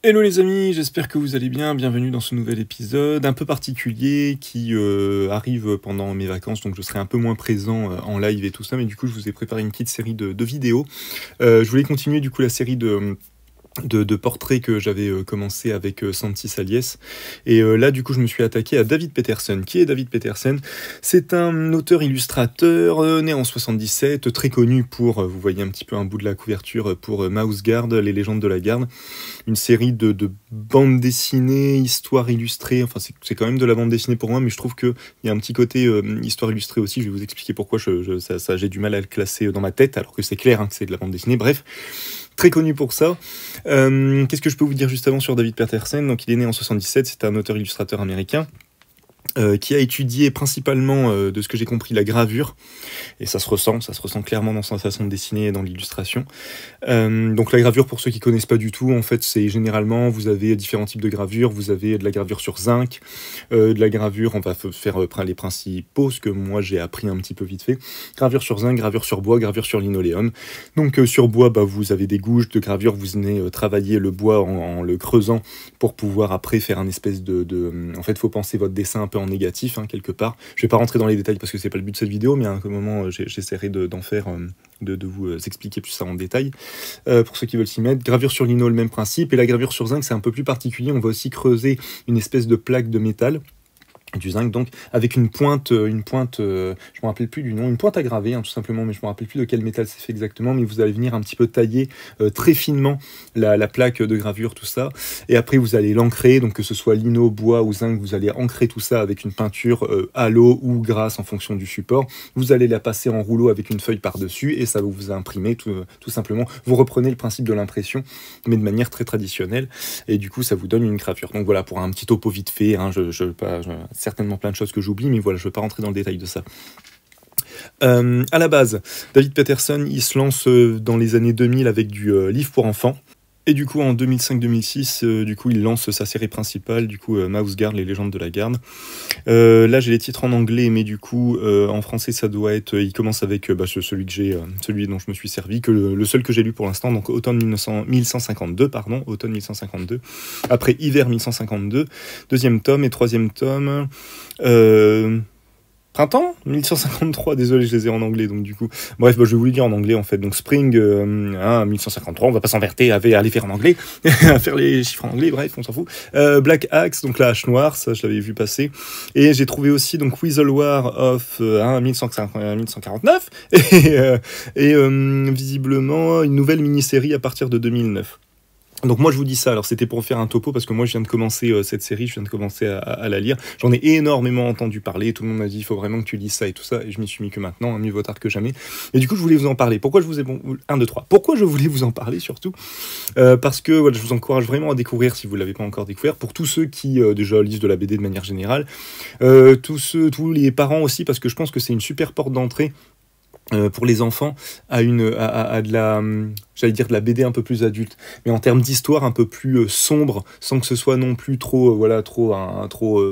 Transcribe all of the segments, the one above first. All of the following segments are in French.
Hello les amis, j'espère que vous allez bien, bienvenue dans ce nouvel épisode un peu particulier qui arrive pendant mes vacances, donc je serai un peu moins présent en live et tout ça, mais du coup je vous ai préparé une petite série de vidéos. Je voulais continuer du coup la série de portraits que j'avais commencé avec Santi Saliès. Et là, du coup, je me suis attaqué à David Peterson. Qui est David Peterson? C'est un auteur-illustrateur né en 77, très connu pour, vous voyez un petit peu un bout de la couverture, pour Mouse Guard, Les légendes de la garde. Une série de bandes dessinées, histoires illustrées. Enfin, c'est quand même de la bande dessinée pour moi, mais je trouve qu'il y a un petit côté histoire illustrée aussi. Je vais vous expliquer pourquoi j'ai du mal à le classer dans ma tête, alors que c'est clair que c'est de la bande dessinée. Bref. Très connu pour ça. Qu'est-ce que je peux vous dire juste avant sur David Peterson? Donc, il est né en 77, c'est un auteur-illustrateur américain. Qui a étudié principalement, de ce que j'ai compris, la gravure, et ça se ressent clairement dans sa façon de dessiner et dans l'illustration. Donc la gravure, pour ceux qui connaissent pas du tout, en fait, c'est généralement, vous avez différents types de gravures, vous avez de la gravure sur zinc, de la gravure, on va faire les principaux, ce que moi j'ai appris un petit peu vite fait, gravure sur zinc, gravure sur bois, gravure sur linoléum. Donc sur bois, vous avez des gouges de gravure, vous venez travailler le bois en le creusant pour pouvoir après faire un espèce en fait, il faut penser votre dessin un peu en négatif, quelque part. Je vais pas rentrer dans les détails parce que c'est pas le but de cette vidéo, mais à un moment j'essaierai d'en faire, de vous expliquer plus ça en détail. Pour ceux qui veulent s'y mettre, gravure sur lino, le même principe, et la gravure sur zinc c'est un peu plus particulier, on va aussi creuser une espèce de plaque de métal, du zinc, donc avec une pointe, je me rappelle plus du nom, une pointe à graver, tout simplement, mais je me rappelle plus de quel métal c'est fait exactement, mais vous allez venir un petit peu tailler très finement la plaque de gravure, tout ça, et après vous allez l'ancrer, donc que ce soit lino, bois ou zinc, vous allez ancrer tout ça avec une peinture à l'eau ou grasse en fonction du support, vous allez la passer en rouleau avec une feuille par-dessus, et ça va vous imprimer tout simplement, vous reprenez le principe de l'impression, mais de manière très traditionnelle, et du coup ça vous donne une gravure. Donc voilà, pour un petit topo vite fait, certainement plein de choses que j'oublie, mais voilà, je ne veux pas rentrer dans le détail de ça. À la base, David Peterson, il se lance dans les années 2000 avec du livre pour enfants. Et du coup, en 2005-2006, du coup, il lance sa série principale, du coup, Mouse Guard, Les légendes de la garde. Là, j'ai les titres en anglais, mais du coup, en français, ça doit être... il commence avec celui dont je me suis servi, que le seul que j'ai lu pour l'instant, donc automne 1152, pardon, automne 1152. Après, hiver 1152, deuxième tome, et troisième tome... Printemps 1153, désolé, je les ai en anglais, donc du coup... Bref, je vais vous le dire en anglais, en fait. Donc Spring, 1153, on va pas s'enverter à aller faire en anglais, à faire les chiffres en anglais, bref, on s'en fout. Black Axe, donc la hache noire, ça, je l'avais vu passer. Et j'ai trouvé aussi, donc, Weasel War of 1149, et visiblement, une nouvelle mini-série à partir de 2009. Donc moi je vous dis ça, alors c'était pour faire un topo parce que moi je viens de commencer cette série, je viens de commencer à la lire, j'en ai énormément entendu parler, tout le monde m'a dit il faut vraiment que tu lises ça et tout ça, et je m'y suis mis que maintenant, mieux vaut tard que jamais, et du coup je voulais vous en parler. Pourquoi je vous ai... Pourquoi je voulais vous en parler surtout parce que voilà, je vous encourage vraiment à découvrir si vous ne l'avez pas encore découvert, pour tous ceux qui déjà lisent de la BD de manière générale, tous les parents aussi, parce que je pense que c'est une super porte d'entrée pour les enfants à de la... j'allais dire de la BD un peu plus adulte, mais en termes d'histoire un peu plus sombre, sans que ce soit non plus trop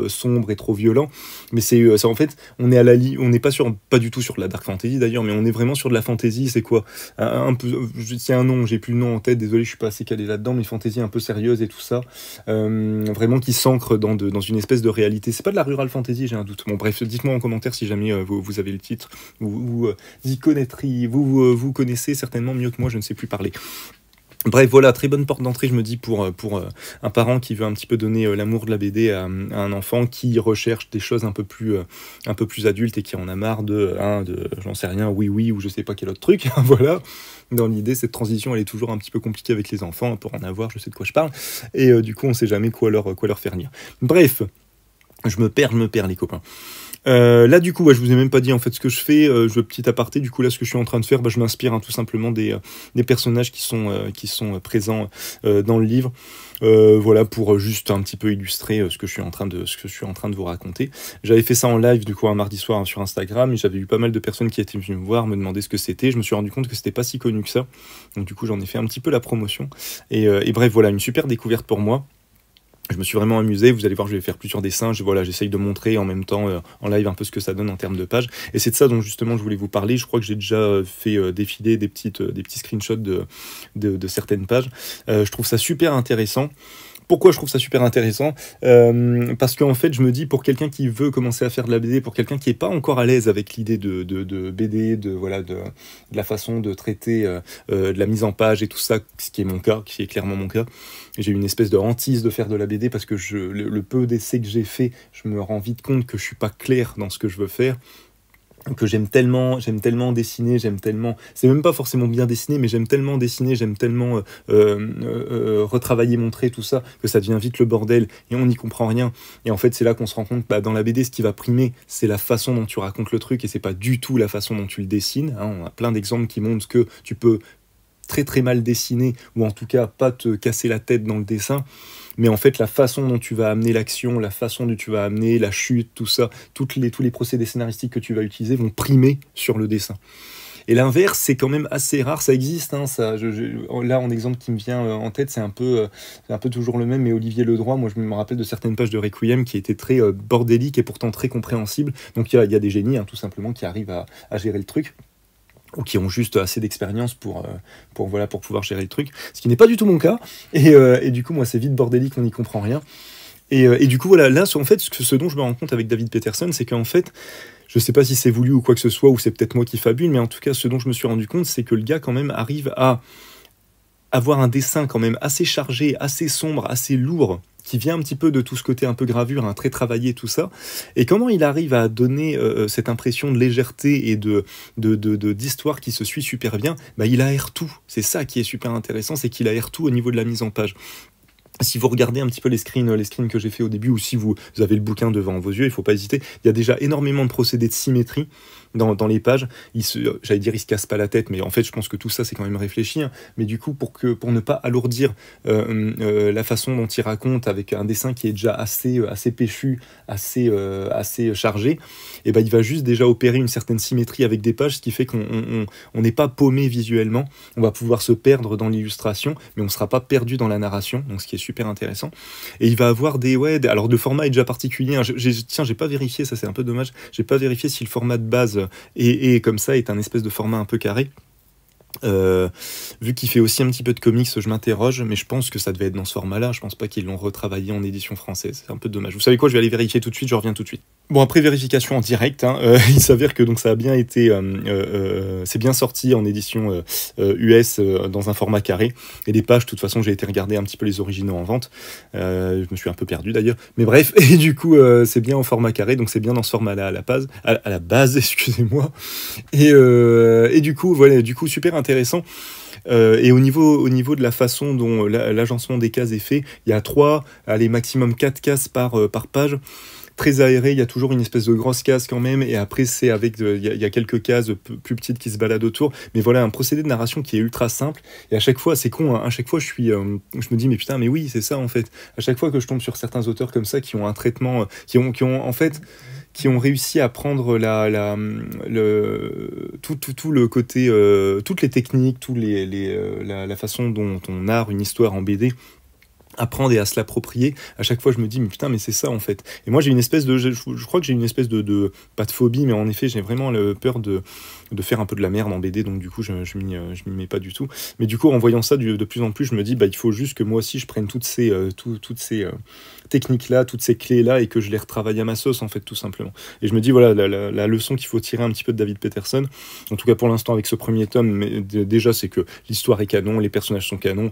sombre et trop violent. Mais c'est en fait, on est on n'est pas du tout sur de la dark fantasy d'ailleurs, mais on est vraiment sur de la fantasy. C'est quoi, un peu, c'est un nom, j'ai plus le nom en tête, désolé, je suis pas assez calé là-dedans, mais fantasy un peu sérieuse et tout ça, vraiment qui s'ancre dans une espèce de réalité. C'est pas de la rural fantasy, j'ai un doute. Bon bref, dites-moi en commentaire si jamais vous avez le titre, ou vous connaissez certainement mieux que moi, je ne sais plus parler. Bref, voilà, très bonne porte d'entrée, je me dis, pour un parent qui veut un petit peu donner l'amour de la BD à un enfant qui recherche des choses un peu plus adultes et qui en a marre j'en sais rien, oui, ou je sais pas quel autre truc, voilà. Dans l'idée, cette transition, elle est toujours un petit peu compliquée avec les enfants, pour en avoir, je sais de quoi je parle, et du coup, on sait jamais quoi leur faire lire. Bref, je me perds les copains. Là du coup je vous ai même pas dit en fait ce que je fais, petit aparté, du coup là ce que je suis en train de faire, je m'inspire tout simplement des personnages qui sont présents dans le livre, voilà, pour juste un petit peu illustrer ce que je suis en train de vous raconter. J'avais fait ça en live du coup un mardi soir sur Instagram, et j'avais eu pas mal de personnes qui étaient venues me voir, me demander ce que c'était. Je me suis rendu compte que c'était pas si connu que ça, donc du coup j'en ai fait un petit peu la promotion, et bref, voilà, une super découverte pour moi. Je me suis vraiment amusé, vous allez voir, je vais faire plusieurs dessins, voilà, j'essaye de montrer en même temps en live un peu ce que ça donne en termes de pages. Et c'est de ça dont justement je voulais vous parler. Je crois que j'ai déjà fait défiler des petits screenshots de certaines pages. Je trouve ça super intéressant. Pourquoi je trouve ça super intéressant? Parce qu'en fait, je me dis, pour quelqu'un qui veut commencer à faire de la BD, pour quelqu'un qui n'est pas encore à l'aise avec l'idée de BD, voilà, de la façon de traiter de la mise en page et tout ça, ce qui est mon cas, qui est clairement mon cas. J'ai une espèce de hantise de faire de la BD parce que le peu d'essais que j'ai fait, je me rends vite compte que je suis pas clair dans ce que je veux faire. Que j'aime tellement dessiner, c'est même pas forcément bien dessiner, mais j'aime tellement dessiner, j'aime tellement retravailler mon trait, tout ça, que ça devient vite le bordel et on n'y comprend rien. Et en fait, c'est là qu'on se rend compte, dans la BD, ce qui va primer, c'est la façon dont tu racontes le truc et c'est pas du tout la façon dont tu le dessines. On a plein d'exemples qui montrent que tu peux très très mal dessiner, ou en tout cas pas te casser la tête dans le dessin, mais en fait la façon dont tu vas amener l'action, la façon dont tu vas amener la chute, tout ça, tous les procédés scénaristiques que tu vas utiliser vont primer sur le dessin. Et l'inverse, c'est quand même assez rare, ça existe, hein, là en exemple qui me vient en tête, c'est un peu toujours le même, mais Olivier Ledroit, moi je me rappelle de certaines pages de Requiem qui étaient très bordéliques et pourtant très compréhensibles, donc il y a des génies, hein, tout simplement, qui arrivent à gérer le truc, ou qui ont juste assez d'expérience pour pouvoir gérer le truc, ce qui n'est pas du tout mon cas, et du coup moi c'est vite bordélique, on n'y comprend rien, et du coup voilà, là en fait ce dont je me rends compte avec David Peterson, c'est qu'en fait, je sais pas si c'est voulu ou quoi que ce soit, ou c'est peut-être moi qui fabule, mais en tout cas ce dont je me suis rendu compte, c'est que le gars quand même arrive à avoir un dessin quand même assez chargé, assez sombre, assez lourd, qui vient un petit peu de tout ce côté un peu gravure, un très travaillé, tout ça. Et comment il arrive à donner cette impression de légèreté et d'histoire qui se suit super bien, il aère tout. C'est ça qui est super intéressant, c'est qu'il aère tout au niveau de la mise en page. Si vous regardez un petit peu les screens que j'ai fait au début, ou si vous avez le bouquin devant vos yeux, il ne faut pas hésiter. Il y a déjà énormément de procédés de symétrie dans les pages. J'allais dire, il se casse pas la tête, mais en fait, je pense que tout ça, c'est quand même réfléchi. Hein. Mais du coup, pour ne pas alourdir la façon dont il raconte, avec un dessin qui est déjà assez péchu, assez chargé, et il va juste déjà opérer une certaine symétrie avec des pages, ce qui fait qu'on n'est pas paumé visuellement. On va pouvoir se perdre dans l'illustration, mais on ne sera pas perdu dans la narration, donc ce qui est super intéressant. Et il va avoir alors le format est déjà particulier. Hein. J'ai pas vérifié, ça c'est un peu dommage. J'ai pas vérifié si le format de base et comme ça est un espèce de format un peu carré. Vu qu'il fait aussi un petit peu de comics, je m'interroge, mais je pense que ça devait être dans ce format-là. Je pense pas qu'ils l'ont retravaillé en édition française. C'est un peu dommage. Vous savez quoi, je vais aller vérifier tout de suite, je reviens tout de suite. Bon, après vérification en direct, il s'avère que donc ça a bien été, c'est bien sorti en édition US dans un format carré. Et les pages, de toute façon, j'ai été regarder un petit peu les originaux en vente. Je me suis un peu perdu d'ailleurs, mais bref. Et du coup, c'est bien en format carré, donc c'est bien dans ce format-là à la base, excusez-moi. Et du coup, voilà, super intéressant. Et au niveau de la façon dont l'agencement des cases est fait, il y a 3, allez, maximum 4 cases par page. Très aéré, il y a toujours une espèce de grosse case quand même, et après c'est avec il y a quelques cases plus petites qui se baladent autour, mais voilà, un procédé de narration qui est ultra simple, et à chaque fois, c'est con, hein, à chaque fois je me dis mais putain, mais oui, c'est ça en fait, à chaque fois que je tombe sur certains auteurs comme ça qui ont un traitement, qui ont réussi à prendre tout le côté, toutes les techniques, la façon dont on narre une histoire en BD, apprendre et à se l'approprier. À chaque fois, je me dis, mais putain, mais c'est ça en fait. Et moi, j'ai une espèce je crois que j'ai une espèce pas de phobie, mais en effet, j'ai vraiment peur de faire un peu de la merde en BD, donc du coup, je m'y mets pas du tout. Mais du coup, en voyant ça de plus en plus, je me dis, il faut juste que moi aussi, je prenne toutes ces techniques-là, toutes ces clés-là, et que je les retravaille à ma sauce, en fait, tout simplement. Et je me dis, voilà, la leçon qu'il faut tirer un petit peu de David Peterson, en tout cas pour l'instant avec ce premier tome, mais déjà, c'est que l'histoire est canon, les personnages sont canons,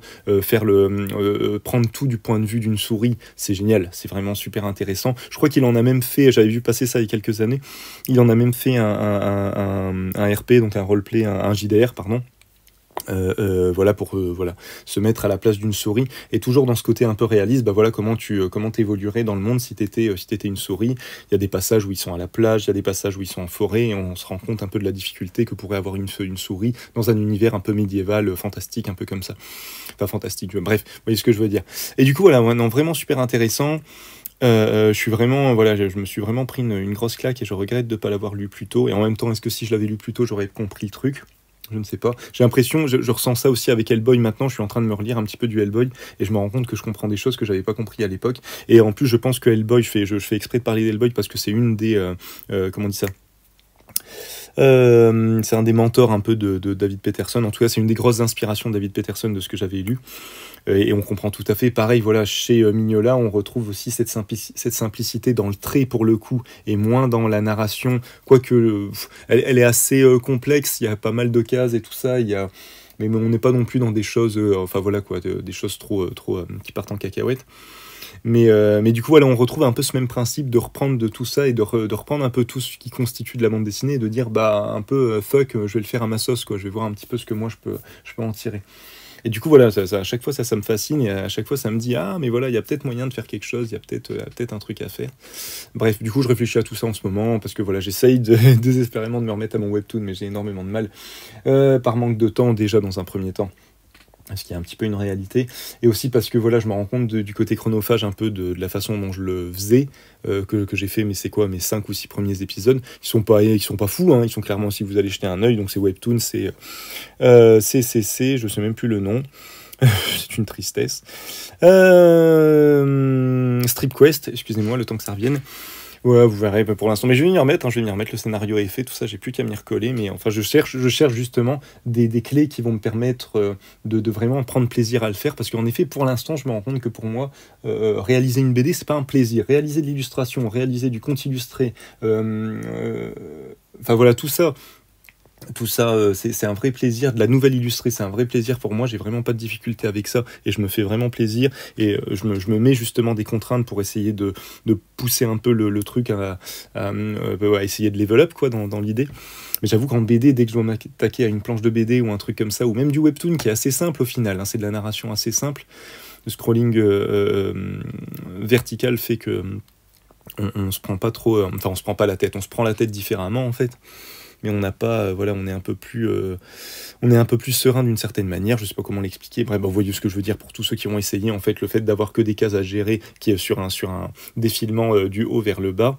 prendre tout du point de vue d'une souris, c'est génial, c'est vraiment super intéressant. Je crois qu'il en a même fait, j'avais vu passer ça il y a quelques années, il en a même fait un RP, donc un roleplay, un JDR, pardon. Voilà, pour se mettre à la place d'une souris, et toujours dans ce côté un peu réaliste, voilà comment t'évoluerais dans le monde si t'étais une souris. Il y a des passages où ils sont à la plage, il y a des passages où ils sont en forêt, et on se rend compte un peu de la difficulté que pourrait avoir une souris dans un univers un peu médiéval, fantastique, un peu comme ça. Enfin fantastique, bref, vous voyez ce que je veux dire. Et du coup voilà, non, vraiment super intéressant. Je me suis vraiment pris une grosse claque, et je regrette de ne pas l'avoir lu plus tôt, et en même temps, est-ce que si je l'avais lu plus tôt, j'aurais compris le truc? Je ne sais pas. J'ai l'impression, je ressens ça aussi avec Hellboy maintenant. Je suis en train de me relire un petit peu du Hellboy et je me rends compte que je comprends des choses que j'avais pas compris à l'époque. Et en plus, je pense que Hellboy, je fais exprès de parler d'Hellboy parce que c'est une des, comment on dit ça, c'est un des mentors un peu de David Peterson. En tout cas, c'est une des grosses inspirations de David Peterson de ce que j'avais lu. Et on comprend tout à fait. Pareil, voilà, chez Mignola, on retrouve aussi cette simplicité dans le trait pour le coup, et moins dans la narration. Quoique, elle est assez complexe, il y a pas mal de cases et tout ça, mais on n'est pas non plus dans des choses, enfin voilà quoi, des choses trop qui partent en cacahuète. Mais du coup, voilà, on retrouve un peu ce même principe de reprendre de tout ça et de reprendre un peu tout ce qui constitue de la bande dessinée et de dire, bah, un peu, fuck, je vais le faire à ma sauce, quoi. Je vais voir un petit peu ce que moi je peux en tirer. Et du coup, voilà, à chaque fois, ça me fascine, et à chaque fois, ça me dit, ah, mais voilà, il y a peut-être moyen de faire quelque chose, il y a peut-être un truc à faire. Bref, du coup, je réfléchis à tout ça en ce moment, parce que voilà, j'essaye désespérément de me remettre à mon webtoon, mais j'ai énormément de mal, par manque de temps, déjà, dans un premier temps. Ce qui est un petit peu une réalité, et aussi parce que voilà, je me rends compte du côté chronophage un peu de la façon dont je le faisais, que j'ai fait, mais c'est quoi, mes 5 ou 6 premiers épisodes, ils sont pas fous, hein, ils sont clairement, si vous allez jeter un œil, donc c'est Webtoon, c'est CCC, je sais même plus le nom, c'est une tristesse, Strip Quest, excusez-moi, le temps que ça revienne. Ouais, vous verrez pour l'instant. Mais je vais m'y remettre, le scénario est fait, tout ça, j'ai plus qu'à m'y recoller. Mais enfin, je cherche justement des clés qui vont me permettre de vraiment prendre plaisir à le faire. Parce qu'en effet, pour l'instant, je me rends compte que pour moi, réaliser une BD, c'est pas un plaisir. Réaliser de l'illustration, réaliser du compte illustré, enfin voilà, tout ça, c'est un vrai plaisir. De la nouvelle illustrée, c'est un vrai plaisir pour moi. J'ai vraiment pas de difficulté avec ça et je me fais vraiment plaisir. Et je me mets justement des contraintes pour essayer de pousser un peu le truc à essayer de level up quoi, dans l'idée. Mais j'avoue qu'en BD, dès que je dois m'attaquer à une planche de BD ou un truc comme ça, ou même du webtoon qui est assez simple au final, hein, c'est de la narration assez simple, le scrolling vertical fait que on se prend pas trop, enfin on se prend pas la tête, on se prend la tête différemment en fait. Mais on n'a pas, voilà, on est un peu plus serein d'une certaine manière. Je sais pas comment l'expliquer. Bref, vous voyez ce que je veux dire pour tous ceux qui ont essayé. En fait, le fait d'avoir que des cases à gérer, qui est sur un défilement du haut vers le bas,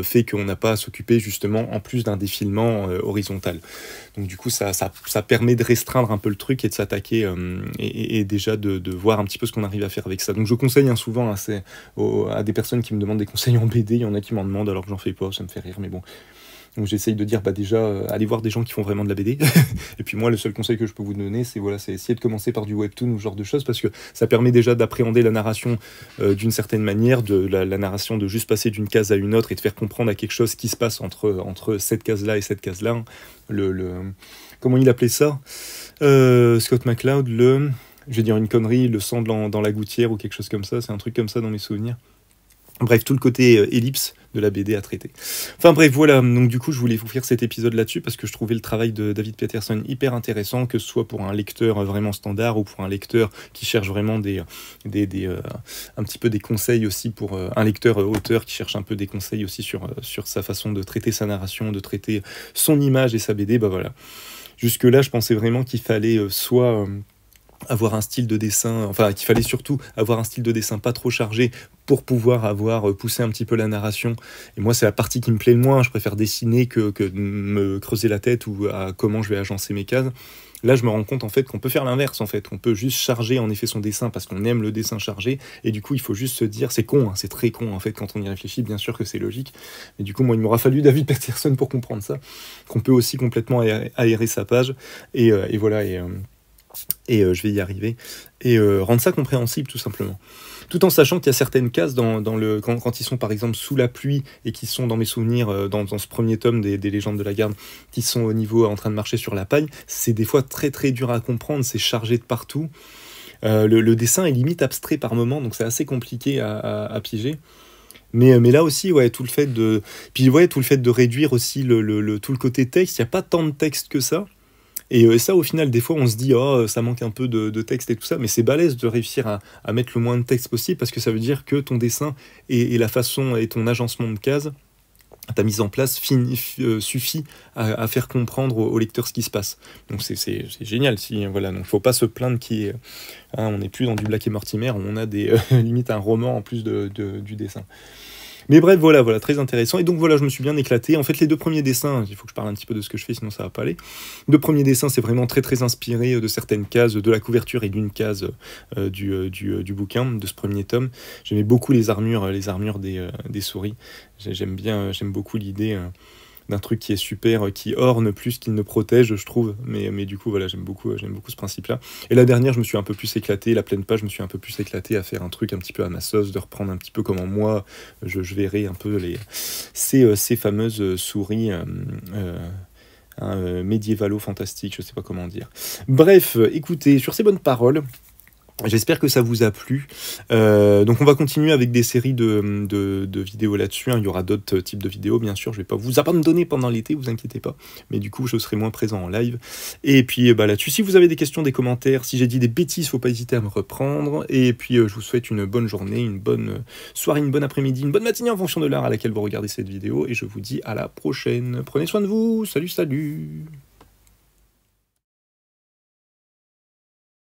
fait qu'on n'a pas à s'occuper justement en plus d'un défilement horizontal. Donc du coup, ça permet de restreindre un peu le truc et de s'attaquer et déjà de voir un petit peu ce qu'on arrive à faire avec ça. Donc je conseille souvent à des personnes qui me demandent des conseils en BD. Il y en a qui m'en demandent alors que j'en fais pas. Ça me fait rire, mais bon. Donc j'essaye de dire déjà allez voir des gens qui font vraiment de la BD. Et puis moi le seul conseil que je peux vous donner c'est essayer de commencer par du webtoon ou ce genre de choses parce que ça permet déjà d'appréhender la narration d'une certaine manière, de la narration de juste passer d'une case à une autre et de faire comprendre à quelque chose qui se passe entre cette case là et cette case là. Comment il appelait ça, Scott McCloud, je vais dire une connerie, le sang dans la gouttière ou quelque chose comme ça, c'est un truc comme ça dans mes souvenirs. Bref, tout le côté ellipse de la BD à traiter. Enfin bref, voilà, donc du coup je voulais vous faire cet épisode là-dessus parce que je trouvais le travail de David Peterson hyper intéressant, que ce soit pour un lecteur vraiment standard ou pour un lecteur qui cherche vraiment un petit peu des conseils aussi, pour un lecteur auteur qui cherche un peu des conseils aussi sur sa façon de traiter sa narration, de traiter son image et sa BD, bah voilà. Jusque là je pensais vraiment qu'il fallait avoir un style de dessin, enfin qu'il fallait surtout avoir un style de dessin pas trop chargé pour pouvoir pousser un petit peu la narration. Et moi c'est la partie qui me plaît le moins, je préfère dessiner que de me creuser la tête ou à comment je vais agencer mes cases. Là je me rends compte en fait qu'on peut faire l'inverse en fait, on peut juste charger en effet son dessin parce qu'on aime le dessin chargé et du coup il faut juste se dire, c'est con, hein, c'est très con en fait quand on y réfléchit, bien sûr que c'est logique, mais du coup moi il m'aura fallu David Peterson pour comprendre ça, qu'on peut aussi complètement aérer sa page et voilà et je vais y arriver, et rendre ça compréhensible tout simplement. Tout en sachant qu'il y a certaines cases quand ils sont par exemple sous la pluie et qui sont dans mes souvenirs dans ce premier tome des Légendes de la Garde, qui sont au niveau en train de marcher sur la paille, c'est des fois très très dur à comprendre, c'est chargé de partout. Le dessin est limite abstrait par moment, donc c'est assez compliqué à piger. Mais là aussi, ouais, tout le fait de réduire aussi tout le côté texte, il n'y a pas tant de texte que ça. Et ça, au final, des fois, on se dit « Oh, ça manque un peu de texte et tout ça », mais c'est balèze de réussir à mettre le moins de texte possible, parce que ça veut dire que ton dessin et la façon et ton agencement de cases, ta mise en place suffit à faire comprendre au lecteur ce qui se passe. Donc c'est génial. Voilà, donc faut pas se plaindre on n'est plus dans du Black et Mortimer, on a limite un roman en plus du dessin. Mais bref, voilà, très intéressant. Et donc voilà, je me suis bien éclaté. En fait, les deux premiers dessins, il faut que je parle un petit peu de ce que je fais, sinon ça va pas aller. Les deux premiers dessins, c'est vraiment très inspiré de certaines cases de la couverture et d'une case du bouquin, de ce premier tome. J'aimais beaucoup les armures des souris. J'aime beaucoup l'idée d'un truc qui est super, qui orne plus qu'il ne protège, je trouve. Mais du coup, voilà, j'aime beaucoup ce principe-là. Et la dernière, je me suis un peu plus éclaté, la pleine page, je me suis un peu plus éclaté à faire un truc un petit peu à ma sauce, de reprendre un petit peu comment moi, je verrais un peu ces fameuses souris médiévalo-fantastiques, je sais pas comment dire. Bref, écoutez, sur ces bonnes paroles, j'espère que ça vous a plu. Donc on va continuer avec des séries de vidéos là-dessus. Hein. Il y aura d'autres types de vidéos, bien sûr. Je vais pas vous abandonner pendant l'été, vous inquiétez pas. Mais du coup, je serai moins présent en live. Et puis là-dessus, si vous avez des questions, des commentaires, si j'ai dit des bêtises, faut pas hésiter à me reprendre. Et puis je vous souhaite une bonne journée, une bonne soirée, une bonne après-midi, une bonne matinée en fonction de l'heure à laquelle vous regardez cette vidéo. Et je vous dis à la prochaine. Prenez soin de vous. Salut, salut.